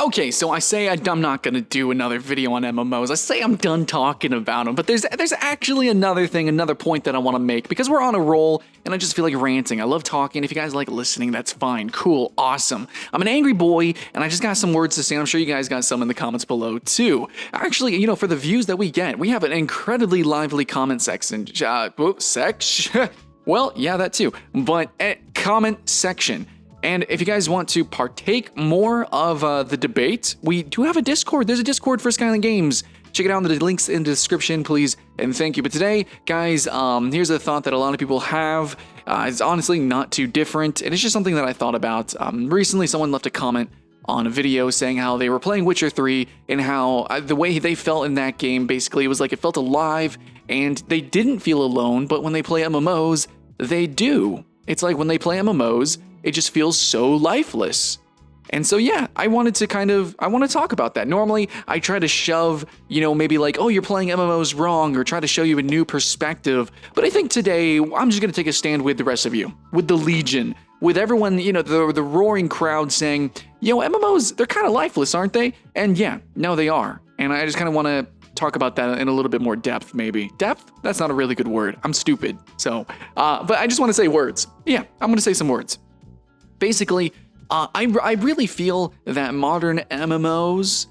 Okay, so I say I'm not gonna do another video on MMOs. I say I'm done talking about them, but there's actually another point that I want to make because we're on a roll and I just feel like ranting. I love talking. If you guys like listening, that's fine. Cool, awesome. I'm an angry boy and I just got some words to say. I'm sure you guys got some in the comments below too. Actually, you know, for the views that we get, we have an incredibly lively comment section. Well, yeah, that too. But comment section. And if you guys want to partake more of the debate, we do have a Discord. There's a Discord for Skylent Games. Check it out in the links in the description, please, and thank you. But today, guys, here's a thought that a lot of people have. It's honestly not too different, and it's just something that I thought about. Recently, someone left a comment on a video saying how they were playing Witcher 3 and how the way they felt in that game, basically, it was like it felt alive, and they didn't feel alone, but when they play MMOs, they do. It's like when they play MMOs, it just feels so lifeless. And so, yeah, I want to talk about that. Normally, I try to shove, you know, maybe like, oh, you're playing MMOs wrong, or try to show you a new perspective. But I think today, I'm just going to take a stand with the rest of you, with the Legion, with everyone, you know, the roaring crowd saying, yo, MMOs, they're kind of lifeless, aren't they? And yeah, no, they are. And I just kind of want to talk about that in a little bit more depth, maybe. Depth? That's not a really good word. I'm stupid. So, but I just want to say words. Yeah, I'm going to say some words. Basically, I really feel that modern MMOs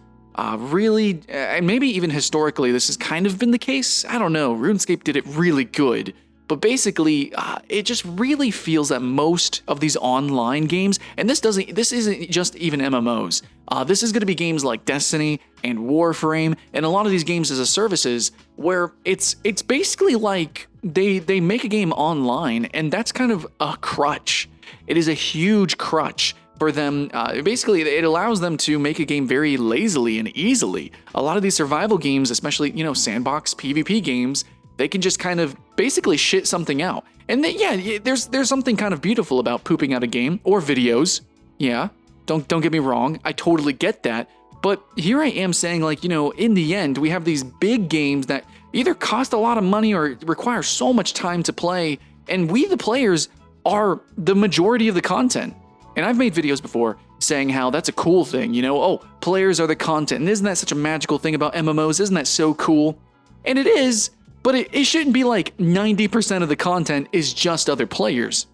really, and maybe even historically, this has kind of been the case. I don't know. RuneScape did it really good. But basically, it just really feels that most of these online games, and this isn't just even MMOs. This is going to be games like Destiny and Warframe, and a lot of these games as a services, where it's basically like they make a game online, and that's kind of a crutch. It is a huge crutch for them. Basically, it allows them to make a game very lazily and easily. A lot of these survival games, especially, you know, sandbox PvP games, they can just kind of basically shit something out. And yeah, there's something kind of beautiful about pooping out a game or videos. Yeah, don't get me wrong. I totally get that. But here I am saying, like, you know, in the end, we have these big games that either cost a lot of money or require so much time to play, and we, the players, are the majority of the content. And I've made videos before saying how that's a cool thing, you know, oh, players are the content, and isn't that such a magical thing about MMOs? Isn't that so cool? And it is, but it shouldn't be like 90% of the content is just other players.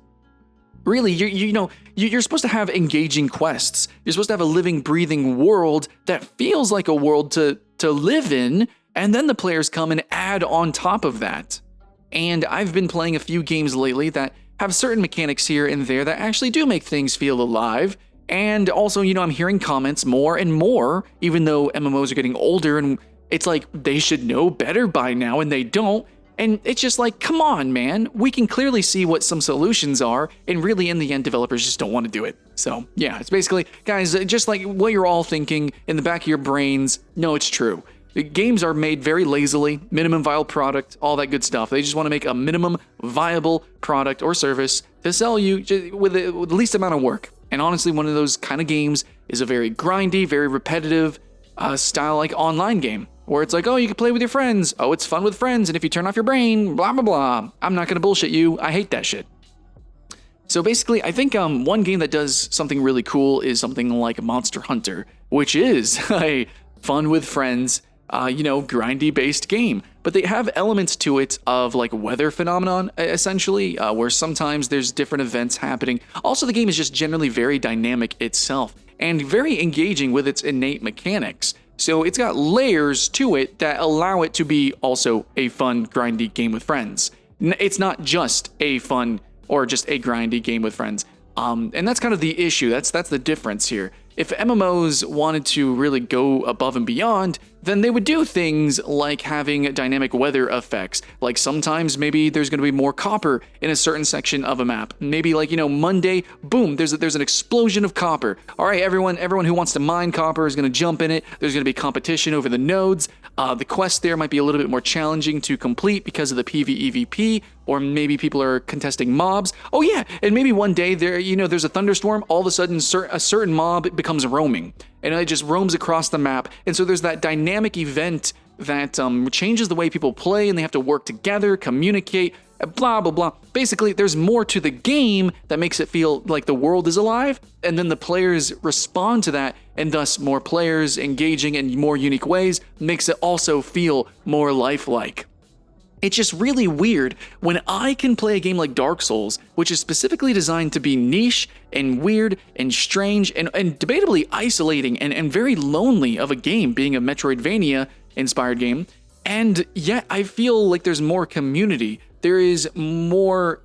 Really, you're supposed to have engaging quests. You're supposed to have a living, breathing world that feels like a world to live in, and then the players come and add on top of that. And I've been playing a few games lately that have certain mechanics here and there that actually do make things feel alive. And also, you know, I'm hearing comments more and more, even though MMOs are getting older and it's like they should know better by now and they don't. And it's just like, come on, man. We can clearly see what some solutions are, and really in the end, developers just don't want to do it. So yeah, it's basically, guys, just like what you're all thinking in the back of your brains. No, it's true. The games are made very lazily, minimum viable product, all that good stuff. They just want to make a minimum viable product or service to sell you with the least amount of work. And honestly, one of those kind of games is a very grindy, very repetitive style like online game, where it's like, oh, you can play with your friends. Oh, it's fun with friends. And if you turn off your brain, blah, blah, blah. I'm not going to bullshit you. I hate that shit. So basically, I think one game that does something really cool is something like Monster Hunter, which is a fun with friends, you know, grindy based game, but they have elements to it of like weather phenomenon, essentially, where sometimes there's different events happening. Also, the game is just generally very dynamic itself and very engaging with its innate mechanics. So it's got layers to it that allow it to be also a fun, grindy game with friends. It's not just a fun or just a grindy game with friends. And that's kind of the issue. That's the difference here. If MMOs wanted to really go above and beyond, then they would do things like having dynamic weather effects. Like sometimes maybe there's going to be more copper in a certain section of a map. Maybe like, you know, Monday, boom, there's an explosion of copper. All right, everyone who wants to mine copper is going to jump in it. There's going to be competition over the nodes. The quest there might be a little bit more challenging to complete because of the PvEVP, or maybe people are contesting mobs. Oh yeah, and maybe one day there's a thunderstorm. All of a sudden, a certain mob becomes roaming, and it just roams across the map. And so there's that dynamic event that changes the way people play, and they have to work together, communicate, blah, blah, blah. Basically, there's more to the game that makes it feel like the world is alive, and then the players respond to that, and thus more players engaging in more unique ways makes it also feel more lifelike. It's just really weird when I can play a game like Dark Souls, which is specifically designed to be niche and weird and strange and debatably isolating and very lonely of a game, being a Metroidvania-inspired game, and yet I feel like there's more community. There is more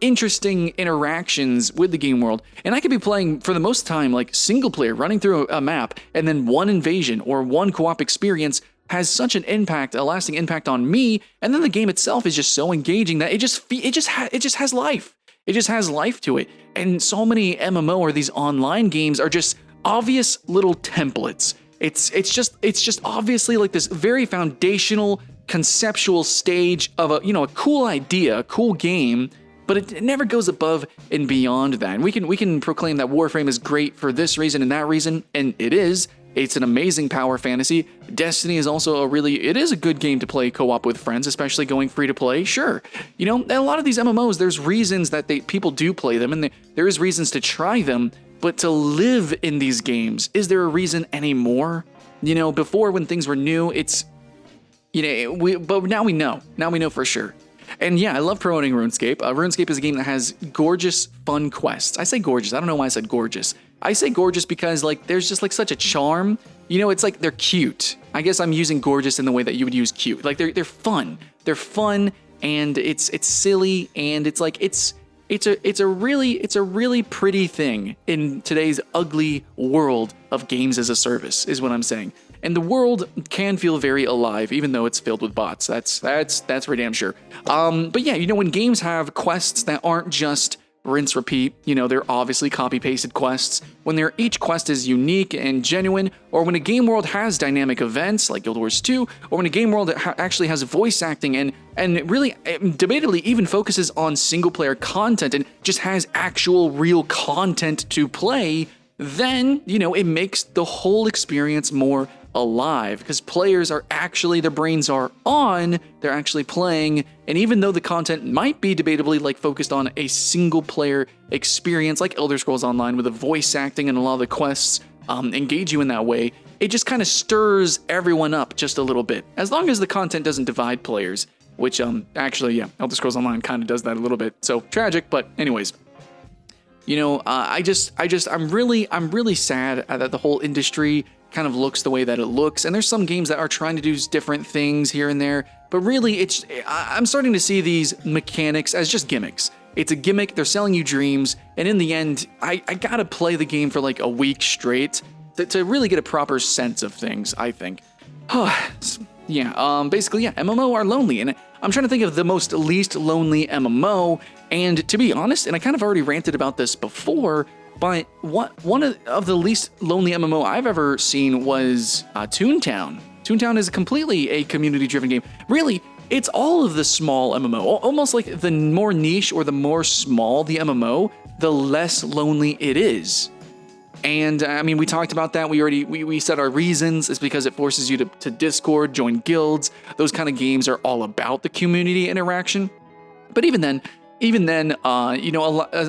interesting interactions with the game world, and I could be playing for the most time like single player, running through a map, and then one invasion or one co-op experience has such an impact, a lasting impact on me, and then the game itself is just so engaging that it just has life. It just has life to it. And so many MMO or these online games are just obvious little templates. It's just obviously like this very foundational conceptual stage of a cool idea, a cool game, but it never goes above and beyond that. And we can proclaim that Warframe is great for this reason and that reason, and it is. It's an amazing power fantasy. Destiny is also it is a good game to play co-op with friends, especially going free to play. Sure. A lot of these MMOs, there's reasons that people do play them, and there is reasons to try them, but to live in these games, is there a reason anymore? Before when things were new, but now we know. Now we know for sure. And yeah, I love promoting RuneScape. RuneScape is a game that has gorgeous, fun quests. I say gorgeous. I don't know why I said gorgeous. I say gorgeous because there's just such a charm. It's like they're cute. I guess I'm using gorgeous in the way that you would use cute. They're fun. They're fun, and it's silly, and it's a really pretty thing in today's ugly world of games as a service, is what I'm saying. And the world can feel very alive, even though it's filled with bots. That's for damn sure. But yeah, when games have quests that aren't just rinse repeat, they're obviously copy pasted quests. When each quest is unique and genuine, or when a game world has dynamic events like Guild Wars 2, or when a game world actually has voice acting and really debatably even focuses on single player content and just has actual real content to play, then it makes the whole experience more alive, because players are actually, their brains are on, they're actually playing, and even though the content might be debatably focused on a single player experience like Elder Scrolls Online with the voice acting and a lot of the quests engage you in that way, it just kind of stirs everyone up just a little bit, as long as the content doesn't divide players, which actually, yeah, Elder Scrolls Online kind of does that a little bit, so tragic, but anyways. I'm really sad that the whole industry kind of looks the way that it looks, and there's some games that are trying to do different things here and there, but really I'm starting to see these mechanics as just gimmicks. It's a gimmick, they're selling you dreams, and in the end, I gotta play the game for a week straight to really get a proper sense of things, I think. Yeah, basically, yeah, MMO are lonely, and I'm trying to think of the least lonely MMO, and to be honest, and I kind of already ranted about this before, but one of the least lonely MMO I've ever seen was Toontown. Toontown is completely a community-driven game. Really, it's all of the small MMO. Almost like the more niche or the more small the MMO, the less lonely it is. And I mean, we talked about that. We said our reasons. It's because it forces you to Discord, join guilds. Those kind of games are all about the community interaction. But even then,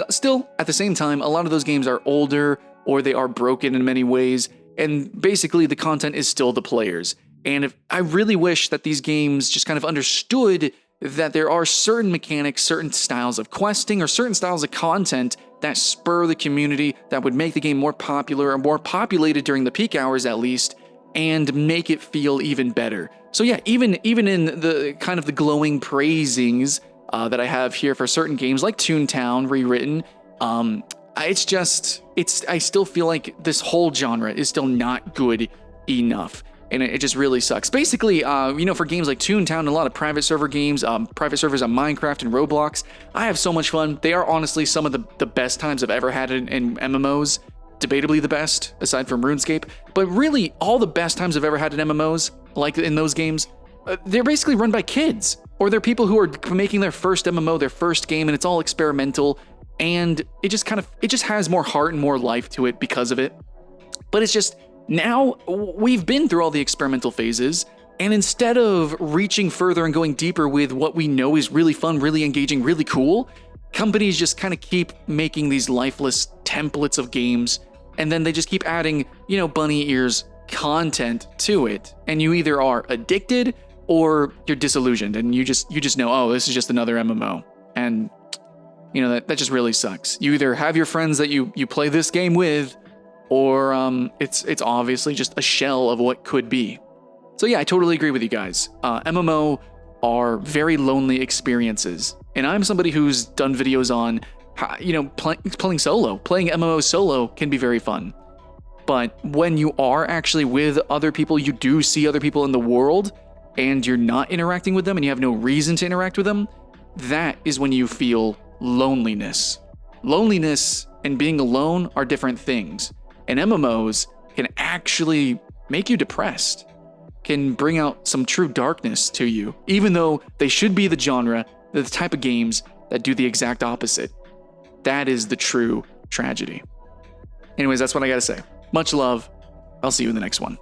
still at the same time, a lot of those games are older or they are broken in many ways. And basically, the content is still the players. And I really wish that these games just kind of understood that there are certain mechanics, certain styles of questing, or certain styles of content that spur the community, that would make the game more popular or more populated during the peak hours at least, and make it feel even better. So yeah, even in the kind of the glowing praisings that I have here for certain games like Toontown Rewritten, I still feel like this whole genre is still not good enough. And it just really sucks. Basically, for games like Toontown and a lot of private server games, private servers on Minecraft and Roblox, I have so much fun. They are honestly some of the best times I've ever had in MMOs. Debatably the best, aside from RuneScape. But really, all the best times I've ever had in MMOs, like in those games, they're basically run by kids. Or they're people who are making their first MMO, their first game, and it's all experimental. And it just has more heart and more life to it because of it. But it's just, now we've been through all the experimental phases. And instead of reaching further and going deeper with what we know is really fun, really engaging, really cool, companies just kind of keep making these lifeless templates of games, and then they just keep adding, bunny ears content to it. And you either are addicted or you're disillusioned, and you just know, oh, this is just another MMO. And that just really sucks. You either have your friends that you play this game with, or it's obviously just a shell of what could be. So yeah, I totally agree with you guys. MMO are very lonely experiences. And I'm somebody who's done videos on, playing solo. Playing MMO solo can be very fun. But when you are actually with other people, you do see other people in the world, and you're not interacting with them, and you have no reason to interact with them, that is when you feel loneliness. Loneliness and being alone are different things. And MMOs can actually make you depressed, can bring out some true darkness to you, even though they should be the genre, the type of games that do the exact opposite. That is the true tragedy. Anyways, that's what I gotta say. Much love. I'll see you in the next one.